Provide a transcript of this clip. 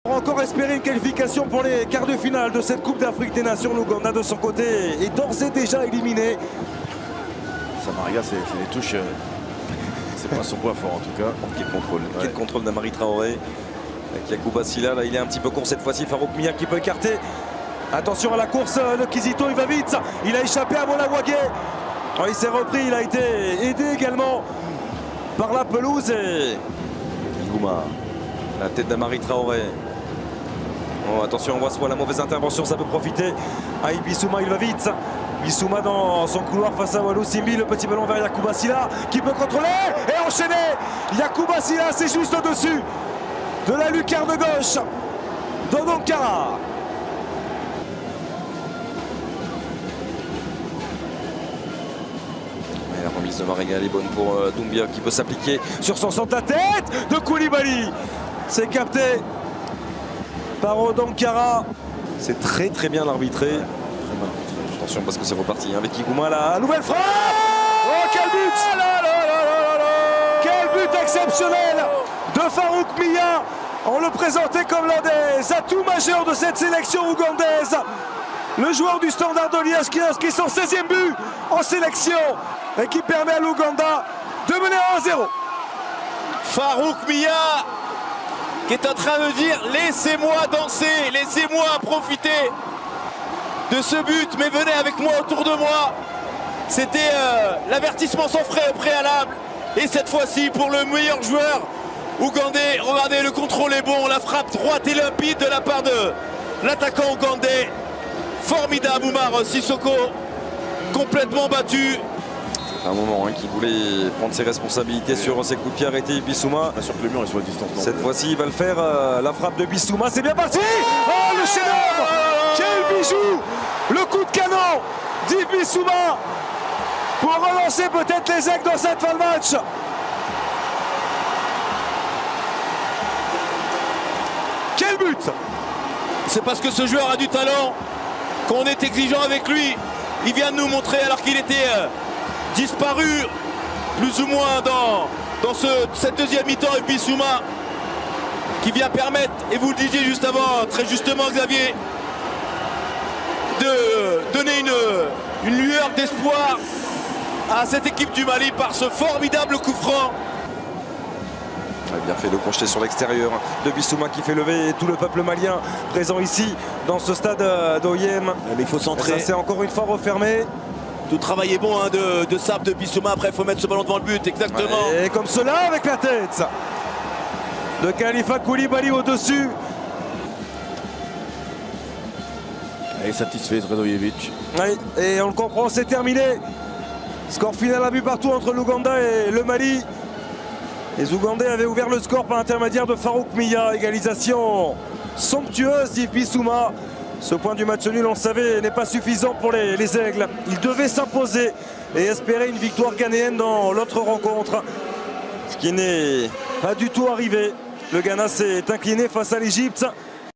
Encore espérer une qualification pour les quarts de finale de cette Coupe d'Afrique des Nations. L'Ouganda de son côté est d'ores et déjà éliminé. Samaria, c'est les touches. C'est pas son point fort en tout cas. Quel contrôle, quel contrôle d'Amari Traoré. Avec Yacouba Silla, là il est un petit peu court cette fois-ci. Farouk Mia qui peut écarter. Attention à la course de Kizito, il va vite. Il a échappé à Monawagé. Oh, il s'est repris, il a été aidé également par la pelouse. Et Gouma, la tête d'Amari Traoré. Oh, attention, on voit soit la mauvaise intervention, ça peut profiter à Bissouma, il va vite. Bissouma dans son couloir face à Walou Simbi, le petit ballon vers Yacouba Silla qui peut contrôler et enchaîner. Yacouba Silla, c'est juste au-dessus de la lucarne gauche d'Odonkara. La remise de Marigal est bonne pour Doumbia qui peut s'appliquer sur son centre à tête de Koulibaly. C'est capté par Odonkara. C'est très bien l'arbitré. Attention parce que c'est reparti avec Igouma, la nouvelle frappe. Oh, quel but! Quel but exceptionnel de Farouk Mia. On le présentait comme l'un des atouts majeurs de cette sélection ougandaise. Le joueur du Standard de Liège qui inscrit son 16e but en sélection et qui permet à l'Ouganda de mener 1-0. Farouk Mia qui est en train de dire laissez-moi danser, laissez-moi profiter de ce but, mais venez avec moi autour de moi. C'était l'avertissement sans frais au préalable. Et cette fois-ci pour le meilleur joueur ougandais. Regardez, le contrôle est bon, la frappe droite et limpide de la part de l'attaquant ougandais. Formidable Oumar Sissoko, complètement battu. C'est un moment qui voulait prendre ses responsabilités sur ses coups de pied arrêtés. Bissouma. Sur le mur et sur la distance. Cette fois-ci, il va le faire. La frappe de Bissouma, c'est bien parti. Oh, le chef-d'œuvre. Quel bijou. Le coup de canon d'Yves Bissouma pour relancer peut-être les aigles dans cette fin de match. Quel but. C'est parce que ce joueur a du talent qu'on est exigeant avec lui. Il vient de nous montrer alors qu'il était disparu plus ou moins dans cette deuxième mi-temps avec Bissouma qui vient permettre, et vous le disiez juste avant, très justement Xavier, de donner une lueur d'espoir à cette équipe du Mali par ce formidable coup franc. Il a bien fait de projeter sur l'extérieur de Bissouma qui fait lever tout le peuple malien présent ici dans ce stade d'Oyem. Mais il faut centrer. C'est encore une fois refermé. Tout travail est bon de Sab, de Bissouma. Après il faut mettre ce ballon devant le but, exactement. Et comme cela avec la tête de Khalifa Koulibaly au-dessus. Elle est satisfaite, Radojevic. Oui, et on le comprend, c'est terminé. Score final à but partout entre l'Ouganda et le Mali. Les Ougandais avaient ouvert le score par l'intermédiaire de Farouk Mia. Égalisation somptueuse d'Yves Bissouma. Ce point du match nul, on le savait, n'est pas suffisant pour les Aigles. Ils devaient s'imposer et espérer une victoire ghanéenne dans l'autre rencontre. Ce qui n'est pas du tout arrivé. Le Ghana s'est incliné face à l'Égypte.